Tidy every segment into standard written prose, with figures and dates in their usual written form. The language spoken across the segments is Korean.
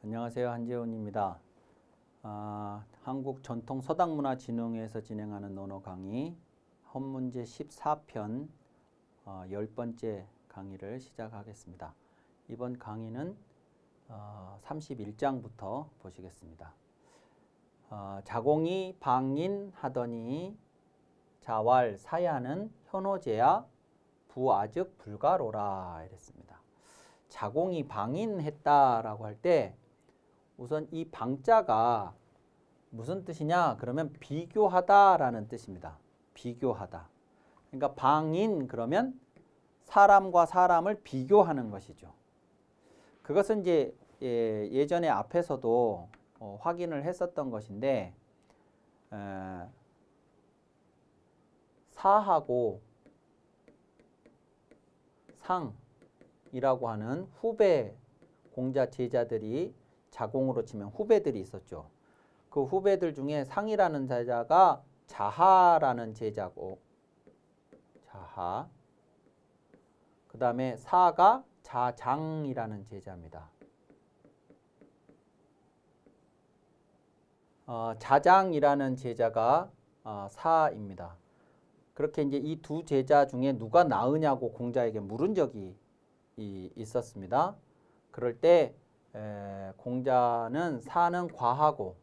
안녕하세요. 한재훈입니다. 한국전통서당문화진흥회에서 진행하는 언어 강의 헌문제 14편 10번째 강의를 시작하겠습니다. 이번 강의는 31장부터 보시겠습니다. 자공이 방인하더니 자왈 사야는 현호제야 부아즉 불가로라 이랬습니다. 자공이 방인했다라고 할 때 우선 이 방자가 무슨 뜻이냐? 그러면 비교하다라는 뜻입니다. 비교하다. 그러니까 방인 그러면 사람과 사람을 비교하는 것이죠. 그것은 이제 예전에 앞에서도 확인을 했었던 것인데 사하고 상이라고 하는 후배 공자 제자들이 자공으로 치면 후배들이 있었죠. 그 후배들 중에 상이라는 제자가 자하라는 제자고 자하, 그 다음에 사가 자장이라는 제자입니다. 자장이라는 제자가 사입니다. 그렇게 이제 이 두 제자 중에 누가 나으냐고 공자에게 물은 적이 있었습니다. 그럴 때 공자는 사는 과하고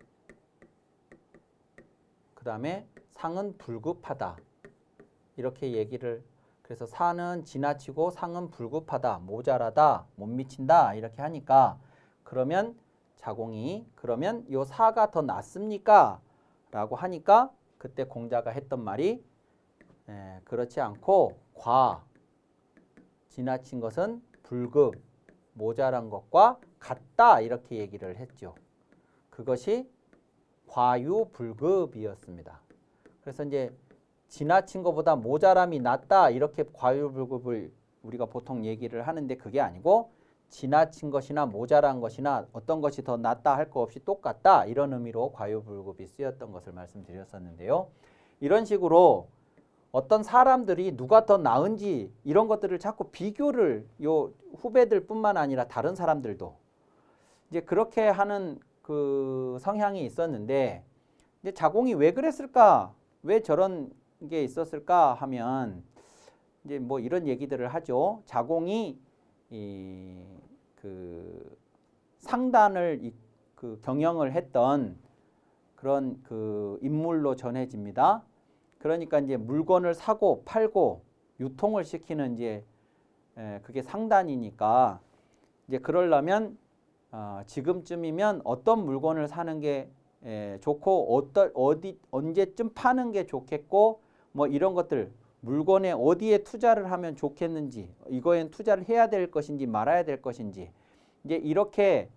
그 다음에 상은 불급하다 이렇게 얘기를, 그래서 사는 지나치고 상은 불급하다, 모자라다, 못 미친다 이렇게 하니까 그러면 자공이 그러면 요 사가 더 낫습니까? 라고 하니까 그때 공자가 했던 말이 그렇지 않고 지나친 것은 불급, 모자란 것과 같다 이렇게 얘기를 했죠. 그것이 과유불급이었습니다. 그래서 이제 지나친 것보다 모자람이 낫다 이렇게 과유불급을 우리가 보통 얘기를 하는데 그게 아니고 지나친 것이나 모자란 것이나 어떤 것이 더 낫다 할 거 없이 똑같다 이런 의미로 과유불급이 쓰였던 것을 말씀드렸었는데요. 이런 식으로 어떤 사람들이 누가 더 나은지 이런 것들을 자꾸 비교를 요 후배들 뿐만 아니라 다른 사람들도 이제 그렇게 하는 그 성향이 있었는데 이제 자공이 왜 그랬을까? 왜 저런 게 있었을까 하면 이제 뭐 이런 얘기들을 하죠. 자공이 그 상단을 그 경영을 했던 그런 그 인물로 전해집니다. 그러니까 이제 물건을 사고 팔고 유통을 시키는 이제 그게 상단이니까 이제 그러려면 지금쯤이면 어떤 물건을 사는 게 좋고 언제쯤 파는 게 좋겠고 뭐 이런 것들 물건에 어디에 투자를 하면 좋겠는지 이거엔 투자를 해야 될 것인지 말아야 될 것인지 이제 이렇게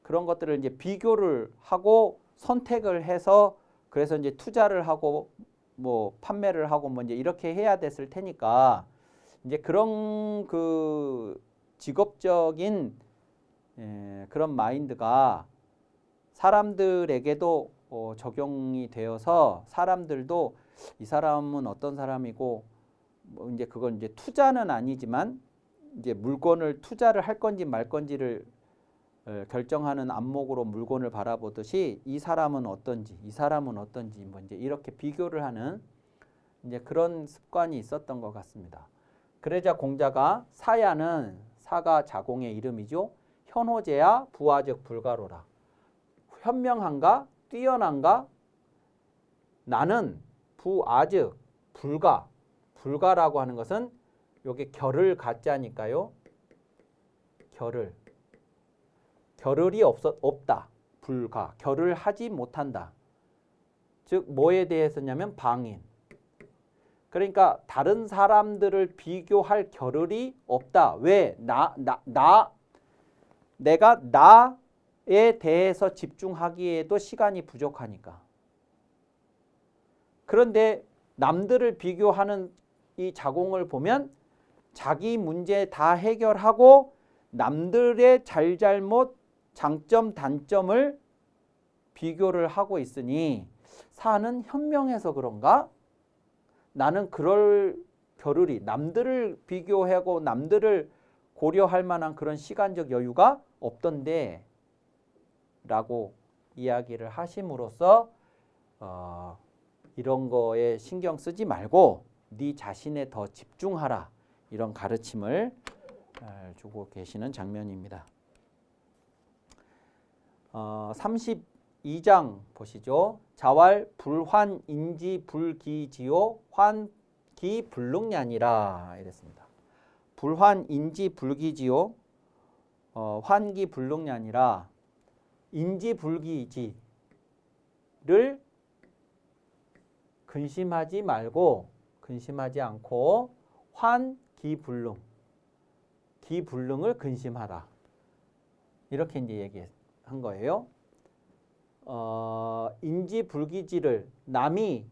그런 것들을 이제 비교를 하고 선택을 해서 그래서 이제 투자를 하고 뭐 판매를 하고 뭐 이제 이렇게 해야 됐을 테니까 이제 그런 그 직업적인 그런 마인드가 사람들에게도 적용이 되어서 사람들도 이 사람은 어떤 사람이고 뭐 이제 그건 이제 투자는 아니지만 이제 물건을 투자를 할 건지 말 건지를 결정하는 안목으로 물건을 바라보듯이 이 사람은 어떤지 이 사람은 어떤지 뭐 이제 이렇게 비교를 하는 이제 그런 습관이 있었던 것 같습니다. 그러자 공자가 사야는 사가 자공의 이름이죠. 현호제야 부아즉 불가로라. 현명한가 뛰어난가 나는 부아즉 불가라고 하는 것은 요게 결을 갖자니까요. 결을이 없다. 불가. 결을 하지 못한다. 즉 뭐에 대해서냐면 방인. 그러니까 다른 사람들을 비교할 겨를이 없다. 왜? 내가 나에 대해서 집중하기에도 시간이 부족하니까. 그런데 남들을 비교하는 이 자공을 보면 자기 문제 다 해결하고 남들의 잘잘못 장점 단점을 비교를 하고 있으니 사는 현명해서 그런가? 나는 그럴 겨를이 남들을 비교하고 남들을 고려할 만한 그런 시간적 여유가 없던데 라고 이야기를 하심으로써 이런 거에 신경 쓰지 말고 네 자신에 더 집중하라. 이런 가르침을 주고 계시는 장면입니다. 32장 보시죠. 자왈 불환 인지 불기지요 환기 불능냐니라 이랬습니다. 불환 인지 불기지요 환기 불능냐니라. 인지 불기지를 근심하지 말고 근심하지 않고 환기불능 기불능을 근심하라. 이렇게 이제 얘기한 거예요. 인지불기지를 남이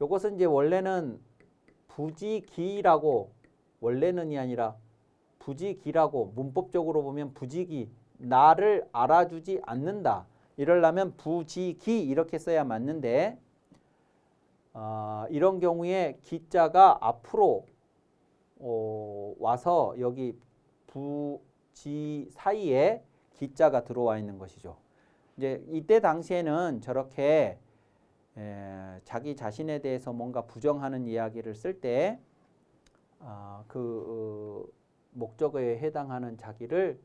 요것은 이제 원래는 부지기라고 원래는이 아니라 부지기라고 문법적으로 보면 부지기 나를 알아주지 않는다. 이러려면 부지기 이렇게 써야 맞는데 이런 경우에 기자가 앞으로 와서 여기 부지 사이에 기자가 들어와 있는 것이죠. 이제 이때 당시에는 저렇게 자기 자신에 대해서 뭔가 부정하는 이야기를 쓸 때 목적어에 해당하는 자기를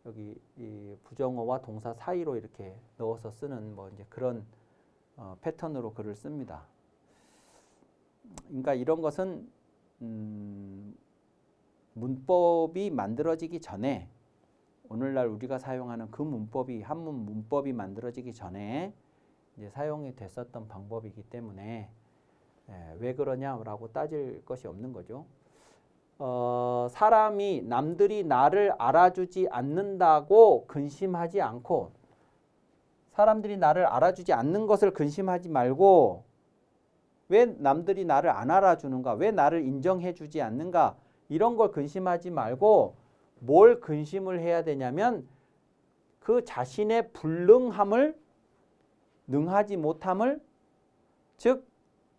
여기 이 부정어와 동사 사이로 이렇게 넣어서 쓰는 뭐 이제 그런 패턴으로 글을 씁니다. 그러니까 이런 것은 문법이 만들어지기 전에 오늘날 우리가 사용하는 그 문법이 한문 문법이 만들어지기 전에 이제 사용이 됐었던 방법이기 때문에 왜 그러냐라고 따질 것이 없는 거죠. 사람이 남들이 나를 알아주지 않는다고 근심하지 않고 사람들이 나를 알아주지 않는 것을 근심하지 말고 왜 남들이 나를 안 알아주는가? 왜 나를 인정해주지 않는가? 이런 걸 근심하지 말고 뭘 근심을 해야 되냐면 그 자신의 불능함을 능하지 못함을 즉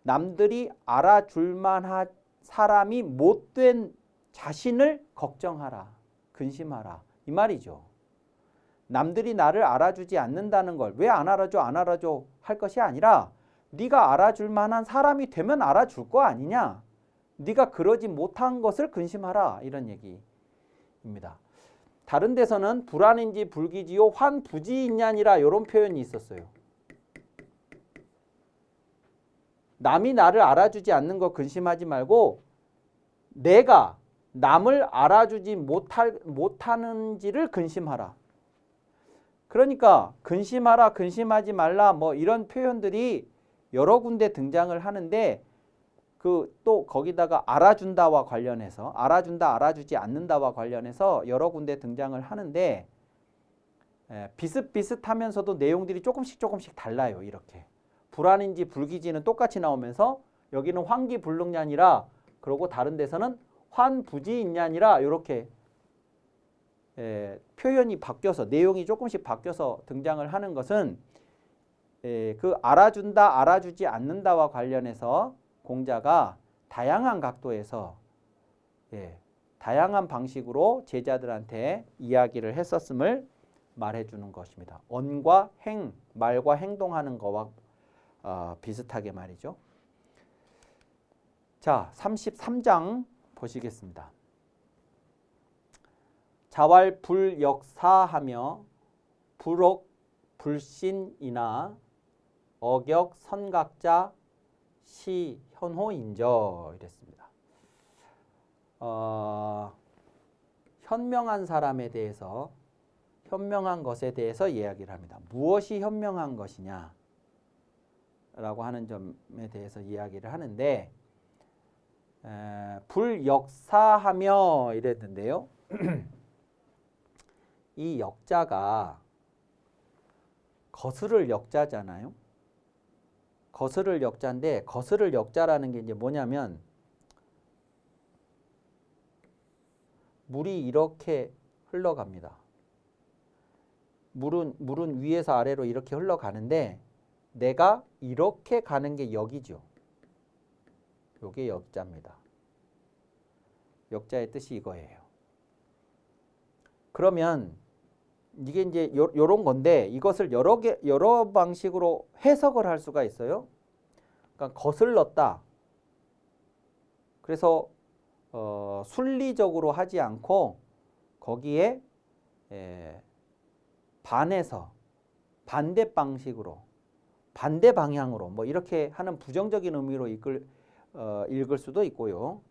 남들이 알아줄 만한 사람이 못된 자신을 걱정하라. 근심하라. 이 말이죠. 남들이 나를 알아주지 않는다는 걸 왜 안 알아줘 안 알아줘 할 것이 아니라 네가 알아줄 만한 사람이 되면 알아줄 거 아니냐. 네가 그러지 못한 것을 근심하라. 이런 얘기입니다. 다른 데서는 불안인지 불기지요 환부지있냐니라 이런 표현이 있었어요. 남이 나를 알아주지 않는 거 근심하지 말고 내가 남을 알아주지 못하는지를 근심하라. 그러니까 근심하라, 근심하지 말라 뭐 이런 표현들이 여러 군데 등장을 하는데 또 거기다가 알아준다와 관련해서 알아준다, 알아주지 않는다와 관련해서 여러 군데 등장을 하는데 비슷비슷하면서도 내용들이 조금씩 달라요. 이렇게. 불안인지 불기지는 똑같이 나오면서 여기는 환기불능냐니라 그러고 다른 데서는 환부지있냐니라 이렇게 표현이 바뀌어서 내용이 조금씩 바뀌어서 등장을 하는 것은 그 알아준다 알아주지 않는다와 관련해서 공자가 다양한 각도에서 다양한 방식으로 제자들한테 이야기를 했었음을 말해주는 것입니다. 언과 행, 말과 행동하는 거와 비슷하게 말이죠. 자, 33장 보시겠습니다. 자왈 불역사하며 불옥 불신이나 어격 선각자 시현호인저 이랬습니다. 현명한 사람에 대해서 현명한 것에 대해서 이야기를 합니다. 무엇이 현명한 것이냐 라고 하는 점에 대해서 이야기를 하는데 불역사하며 이랬는데요. 이 역자가 거스를 역자잖아요. 거스를 역자인데 거스를 역자라는 게 이제 뭐냐면 물이 이렇게 흘러갑니다. 물은 위에서 아래로 이렇게 흘러가는데 내가 이렇게 가는 게 역이죠. 요게 역자입니다. 역자의 뜻이 이거예요. 그러면 이게 이제 요런 건데 이것을 여러 방식으로 해석을 할 수가 있어요. 그러니까 거슬렀다. 그래서 순리적으로 하지 않고 거기에 반해서 반대 방식으로 반대 방향으로 뭐 이렇게 하는 부정적인 의미로 읽을 수도 있고요.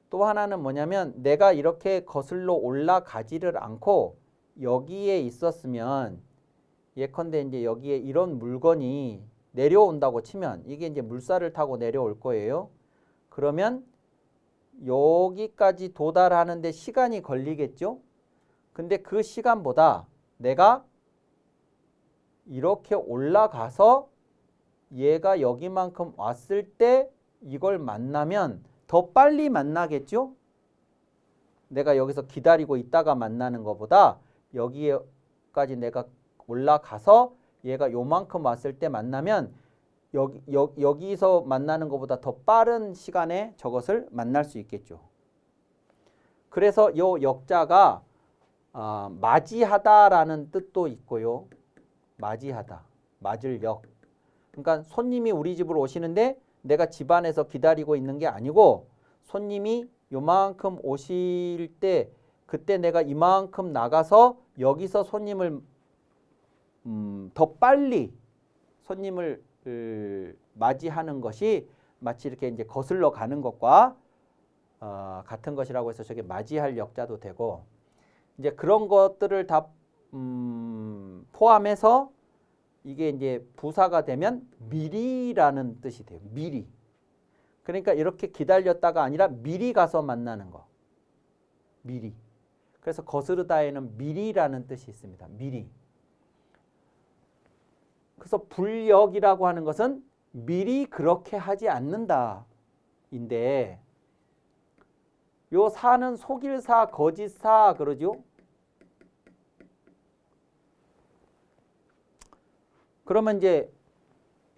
또 하나는 뭐냐면 내가 이렇게 거슬러 올라가지를 않고 여기에 있었으면 예컨대 이제 여기에 이런 물건이 내려온다고 치면 이게 이제 물살을 타고 내려올 거예요. 그러면 여기까지 도달하는데 시간이 걸리겠죠? 근데 그 시간보다 내가 이렇게 올라가서 얘가 여기만큼 왔을 때 이걸 만나면 더 빨리 만나겠죠? 내가 여기서 기다리고 있다가 만나는 것보다 여기까지 내가 올라가서 얘가 요만큼 왔을 때 만나면 여기서 만나는 것보다 더 빠른 시간에 저것을 만날 수 있겠죠. 그래서 요 역자가 맞이하다라는 뜻도 있고요. 맞이하다, 맞을 역. 그러니까 손님이 우리 집으로 오시는데 내가 집 안에서 기다리고 있는 게 아니고 손님이 요만큼 오실 때 그때 내가 이만큼 나가서 여기서 손님을 더 빨리 손님을 맞이하는 것이 마치 이렇게 이제 거슬러 가는 것과 같은 것이라고 해서 저게 맞이할 역자도 되고 이제 그런 것들을 다 포함해서 이게 이제 부사가 되면 미리라는 뜻이 돼요. 미리. 그러니까 이렇게 기다렸다가 아니라 미리 가서 만나는 거. 미리. 그래서 거스르다에는 미리라는 뜻이 있습니다. 미리. 그래서 불역이라고 하는 것은 미리 그렇게 하지 않는다. 인데 요 사는 속일사, 거짓사 그러죠. 그러면 이제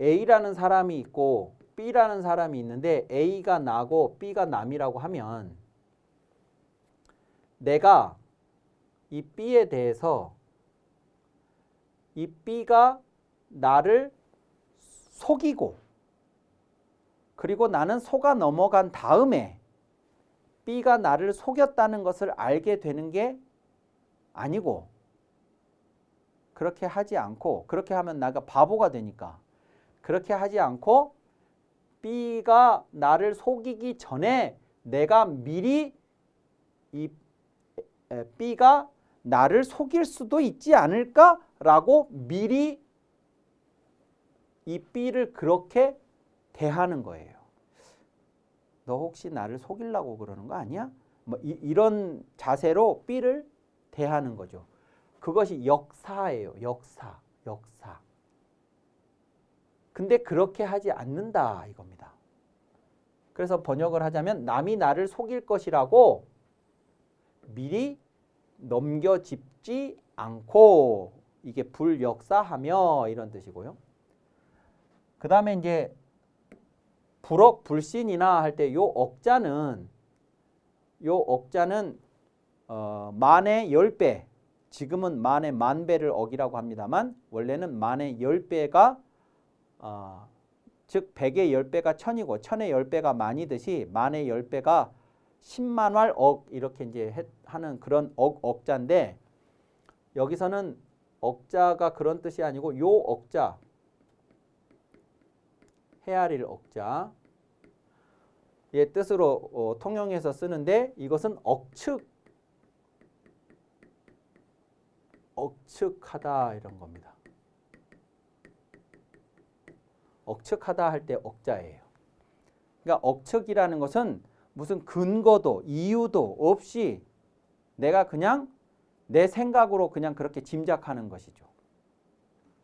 A라는 사람이 있고 B라는 사람이 있는데 A가 나고 B가 남이라고 하면 내가 이 B에 대해서 이 B가 나를 속이고 그리고 나는 속아 넘어간 다음에 B가 나를 속였다는 것을 알게 되는 게 아니고 그렇게 하지 않고 그렇게 하면 내가 바보가 되니까 그렇게 하지 않고 B가 나를 속이기 전에 내가 미리 이 B가 나를 속일 수도 있지 않을까라고 미리 이 B를 그렇게 대하는 거예요. 너 혹시 나를 속이려고 그러는 거 아니야? 뭐 이런 자세로 B를 대하는 거죠. 그것이 역사예요. 역사. 근데 그렇게 하지 않는다 이겁니다. 그래서 번역을 하자면 남이 나를 속일 것이라고 미리 넘겨짚지 않고 이게 불역사하며 이런 뜻이고요. 그 다음에 이제 불억 불신이나 할 때 요 억자는 만의 10배 지금은 만의 만배를 억이라고 합니다만 원래는 만의 10배가 즉 100의 10배가 1000이고 1000의 10배가 만이듯이 만의 10배가 10만활 억 이렇게 이제 하는 그런 억자인데 여기서는 억자가 그런 뜻이 아니고 요 억자 헤아릴 억자 의 뜻으로 통용해서 쓰는데 이것은 억측하다 이런 겁니다. 억측하다 할 때 억자예요. 그러니까 억측이라는 것은 무슨 근거도 이유도 없이 내가 그냥 내 생각으로 그냥 그렇게 짐작하는 것이죠.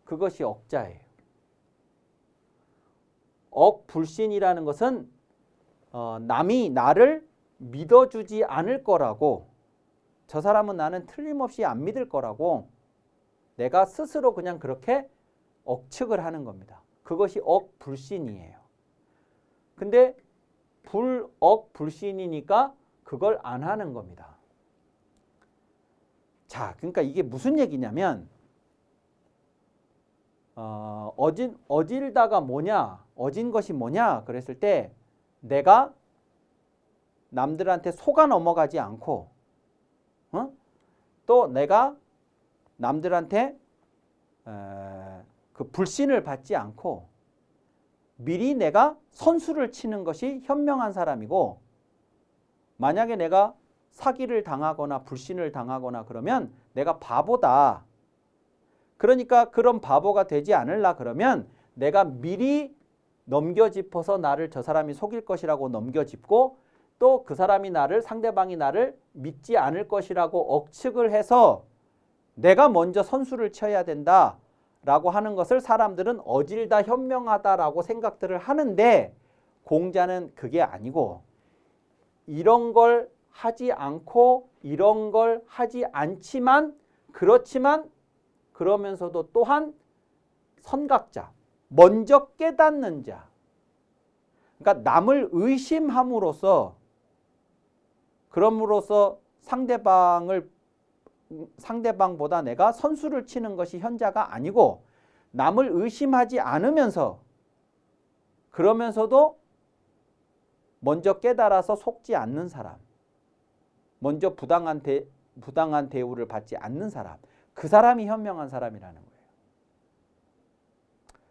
그것이 억자예요. 억불신이라는 것은 남이 나를 믿어주지 않을 거라고 저 사람은 나는 틀림없이 안 믿을 거라고 내가 스스로 그냥 그렇게 억측을 하는 겁니다. 그것이 억불신이에요. 근데 불억불신이니까 그걸 안 하는 겁니다. 자, 그러니까 이게 무슨 얘기냐면 어질다가 뭐냐? 어진 것이 뭐냐? 그랬을 때 내가 남들한테 속아 넘어가지 않고 또 내가 남들한테 그 불신을 받지 않고 미리 내가 선수를 치는 것이 현명한 사람이고, 만약에 내가 사기를 당하거나 불신을 당하거나 그러면 내가 바보다. 그러니까 그런 바보가 되지 않으려 그러면 내가 미리 넘겨짚어서 나를 저 사람이 속일 것이라고 넘겨짚고, 또 그 사람이 상대방이 나를 믿지 않을 것이라고 억측을 해서 내가 먼저 선수를 쳐야 된다라고 하는 것을 사람들은 어질다 현명하다라고 생각들을 하는데, 공자는 그게 아니고 이런 걸 하지 않고 이런 걸 하지 않지만 그렇지만 그러면서도 또한 선각자, 먼저 깨닫는 자. 그러니까 남을 의심함으로써 그럼으로써 상대방보다 내가 선수를 치는 것이 현자가 아니고, 남을 의심하지 않으면서 그러면서도 먼저 깨달아서 속지 않는 사람, 먼저 부당한 대우를 받지 않는 사람, 그 사람이 현명한 사람이라는 거예요.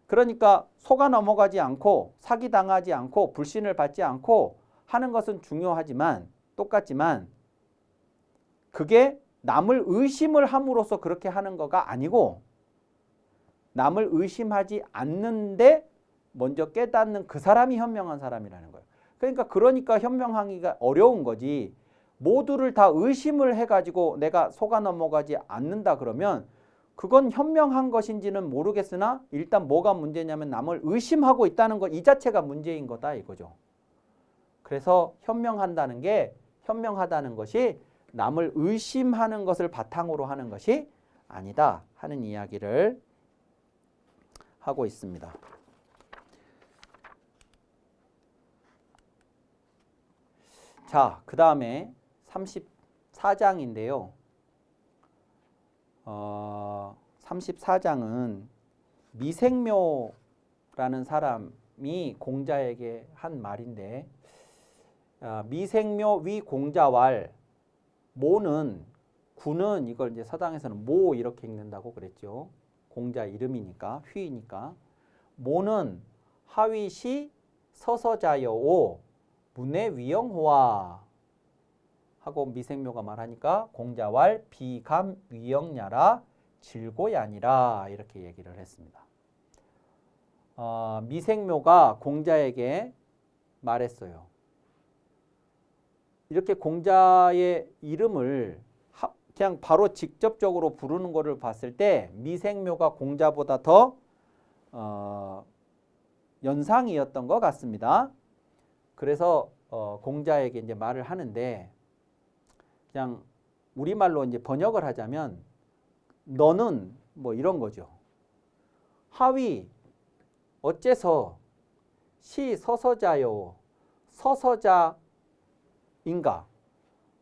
그러니까 속아 넘어가지 않고 사기당하지 않고 불신을 받지 않고 하는 것은 중요하지만 똑같지만, 그게 남을 의심을 함으로써 그렇게 하는 거가 아니고 남을 의심하지 않는데 먼저 깨닫는 그 사람이 현명한 사람이라는 거예요. 그러니까 현명하기가 어려운 거지. 모두를 다 의심을 해가지고 내가 속아 넘어가지 않는다 그러면 그건 현명한 것인지는 모르겠으나 일단 뭐가 문제냐면 남을 의심하고 있다는 것 이 자체가 문제인 거다 이거죠. 그래서 현명하다는 것이 남을 의심하는 것을 바탕으로 하는 것이 아니다 하는 이야기를 하고 있습니다. 자, 그 다음에 34장인데요. 34장은 미생묘라는 사람이 공자에게 한 말인데, 미생묘 위 공자왈, 모는 구는 이걸 이제 서당에서는 모 이렇게 읽는다고 그랬죠. 공자 이름이니까 휘니까. 모는 하위시 서서자여오 문의 위영호와 하고 미생묘가 말하니까 공자왈 비감 위영야라 질고야니라 이렇게 얘기를 했습니다. 미생묘가 공자에게 말했어요. 이렇게 공자의 이름을 그냥 바로 직접적으로 부르는 것을 봤을 때 미생묘가 공자보다 더 연상이었던 것 같습니다. 그래서 공자에게 이제 말을 하는데, 그냥 우리말로 이제 번역을 하자면 너는 뭐 이런 거죠. 하위 어째서 시 서서자요 서서자인가,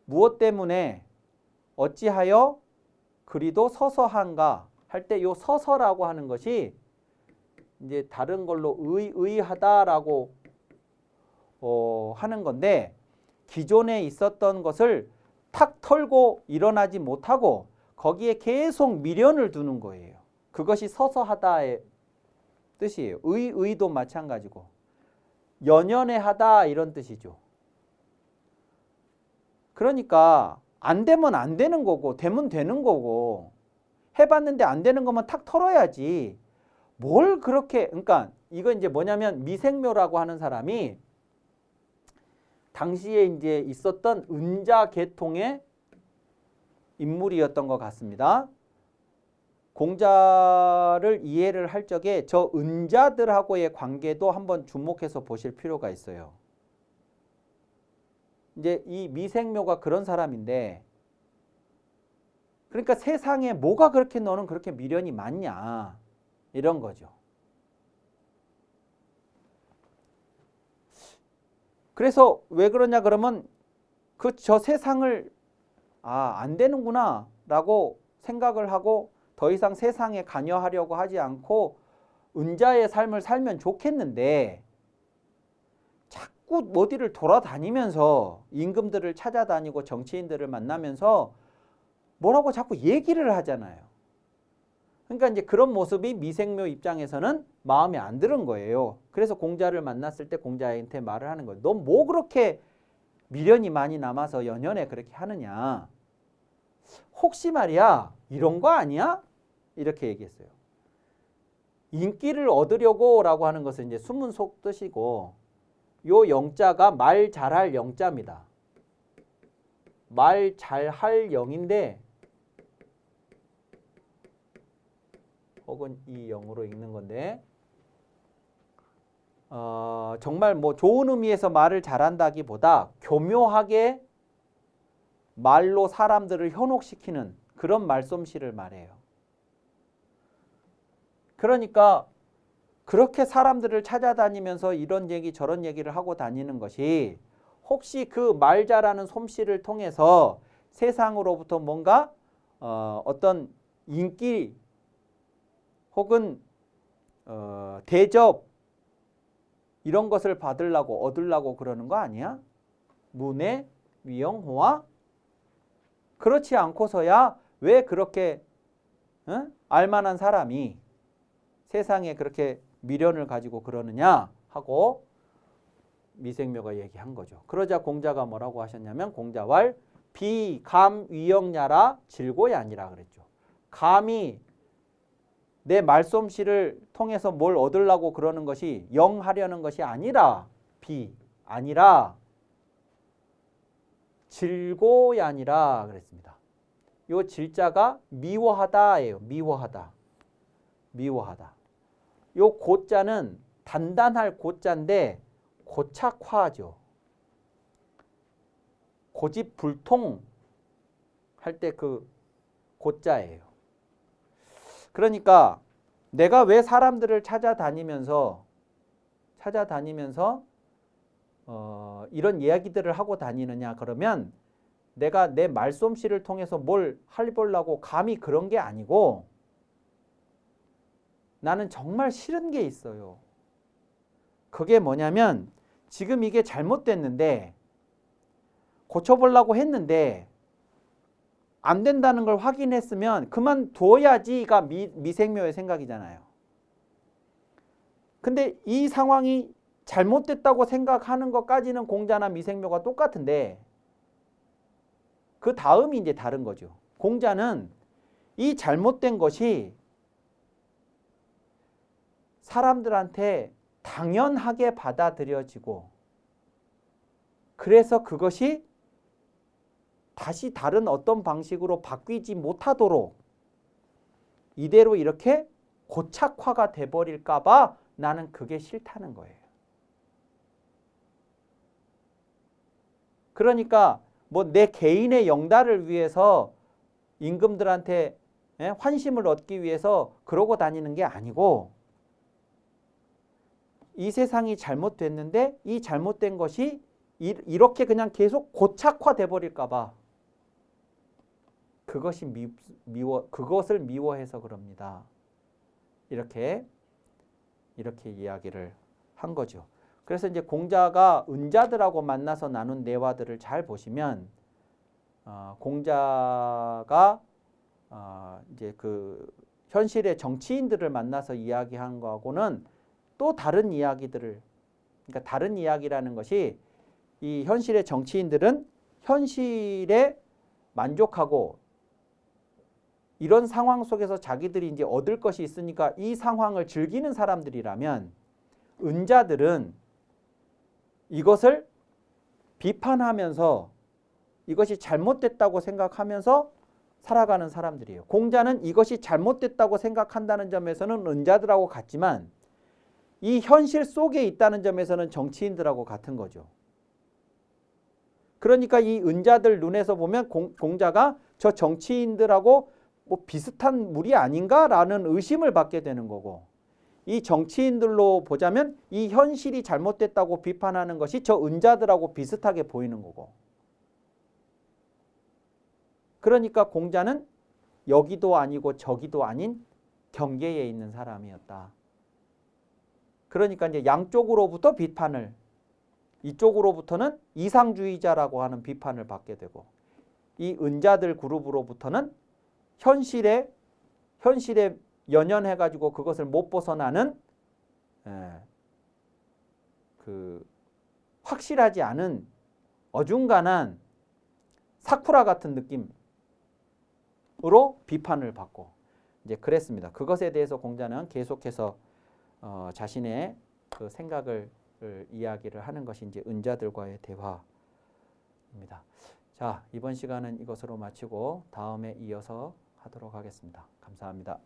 무엇 때문에 어찌하여 그리도 서서한가 할 때 요 서서라고 하는 것이 이제 다른 걸로 의하다라고 하는 건데, 기존에 있었던 것을 탁 털고 일어나지 못하고 거기에 계속 미련을 두는 거예요. 그것이 서서하다의 뜻이에요. 의도 마찬가지고 연연해하다 이런 뜻이죠. 그러니까 안 되면 안 되는 거고 되면 되는 거고, 해봤는데 안 되는 거면 탁 털어야지. 뭘 그렇게, 그러니까 이건 이제 뭐냐면 미생묘라고 하는 사람이 당시에 이제 있었던 은자 계통의 인물이었던 것 같습니다. 공자를 이해를 할 적에 저 은자들하고의 관계도 한번 주목해서 보실 필요가 있어요. 이제 이 미생묘가 그런 사람인데, 그러니까 세상에 뭐가 그렇게 너는 그렇게 미련이 많냐 이런 거죠. 그래서 왜 그러냐 그러면 저 세상을 아, 안 되는구나 라고 생각을 하고 더 이상 세상에 관여하려고 하지 않고 은자의 삶을 살면 좋겠는데 자꾸 어디를 돌아다니면서 임금들을 찾아다니고 정치인들을 만나면서 뭐라고 자꾸 얘기를 하잖아요. 그러니까 이제 그런 모습이 미생묘 입장에서는 마음에 안 드는 거예요. 그래서 공자를 만났을 때 공자한테 말을 하는 거예요. 너 뭐 그렇게 미련이 많이 남아서 연연에 그렇게 하느냐. 혹시 말이야 이런 거 아니야? 이렇게 얘기했어요. 인기를 얻으려고 라고 하는 것은 이제 숨은 속 뜻이고 요 영자가 말 잘할 영자입니다. 말 잘할 영인데 혹은 이 영으로 읽는 건데 정말 뭐 좋은 의미에서 말을 잘한다기보다 교묘하게 말로 사람들을 현혹시키는 그런 말솜씨를 말해요. 그러니까 그렇게 사람들을 찾아다니면서 이런 얘기 저런 얘기를 하고 다니는 것이 혹시 그 말 잘하는 솜씨를 통해서 세상으로부터 뭔가 어떤 인기 혹은 대접 이런 것을 받으려고 얻으려고 그러는 거 아니야? 문의 위영호화? 그렇지 않고서야 왜 그렇게 알만한 사람이 세상에 그렇게 미련을 가지고 그러느냐 하고 미생묘가 얘기한 거죠. 그러자 공자가 뭐라고 하셨냐면 공자왈 비감위영야라 질고이 아니라 그랬죠. 감히 내 말솜씨를 통해서 뭘 얻으려고 그러는 것이 영하려는 것이 아니라 아니라 질고이 아니라 그랬습니다. 요 질자가 미워하다예요. 미워하다. 요 고자는 단단할 고자인데 고착화죠. 고집불통 할 때 그 고자예요. 그러니까 내가 왜 사람들을 찾아다니면서 이런 이야기들을 하고 다니느냐 그러면 내가 내 말솜씨를 통해서 뭘 해보려고 감히 그런 게 아니고 나는 정말 싫은 게 있어요. 그게 뭐냐면 지금 이게 잘못됐는데 고쳐보려고 했는데 안 된다는 걸 확인했으면 그만둬야지가 미생묘의 생각이잖아요. 근데 이 상황이 잘못됐다고 생각하는 것까지는 공자나 미생묘가 똑같은데 그 다음이 이제 다른 거죠. 공자는 이 잘못된 것이 사람들한테 당연하게 받아들여지고 그래서 그것이 다시 다른 어떤 방식으로 바뀌지 못하도록 이대로 이렇게 고착화가 돼버릴까 봐 나는 그게 싫다는 거예요. 그러니까 뭐 내 개인의 영달을 위해서 임금들한테 환심을 얻기 위해서 그러고 다니는 게 아니고 이 세상이 잘못됐는데 이 잘못된 것이 이렇게 그냥 계속 고착화돼 버릴까 봐 그것이 그것을 미워해서 그럽니다. 이렇게 이야기를 한 거죠. 그래서 이제 공자가 은자들하고 만나서 나눈 대화들을 잘 보시면 공자가 이제 그 현실의 정치인들을 만나서 이야기한 거하고는 또 다른 이야기들을 그러니까 다른 이야기라는 것이 이 현실의 정치인들은 현실에 만족하고 이런 상황 속에서 자기들이 이제 얻을 것이 있으니까 이 상황을 즐기는 사람들이라면 은자들은 이것을 비판하면서 이것이 잘못됐다고 생각하면서 살아가는 사람들이에요. 공자는 이것이 잘못됐다고 생각한다는 점에서는 은자들하고 같지만 이 현실 속에 있다는 점에서는 정치인들하고 같은 거죠. 그러니까 이 은자들 눈에서 보면 공자가 저 정치인들하고 뭐 비슷한 무리 아닌가라는 의심을 받게 되는 거고 이 정치인들로 보자면 이 현실이 잘못됐다고 비판하는 것이 저 은자들하고 비슷하게 보이는 거고 그러니까 공자는 여기도 아니고 저기도 아닌 경계에 있는 사람이었다. 그러니까 이제 양쪽으로부터 비판을, 이쪽으로부터는 이상주의자라고 하는 비판을 받게 되고, 이 은자들 그룹으로부터는 현실에 연연해가지고 그것을 못 벗어나는 그 확실하지 않은 어중간한 사쿠라 같은 느낌으로 비판을 받고 이제 그랬습니다. 그것에 대해서 공자는 계속해서 자신의 그 생각을 이야기를 하는 것이 이제 은자들과의 대화입니다. 자, 이번 시간은 이것으로 마치고 다음에 이어서 하도록 하겠습니다. 감사합니다.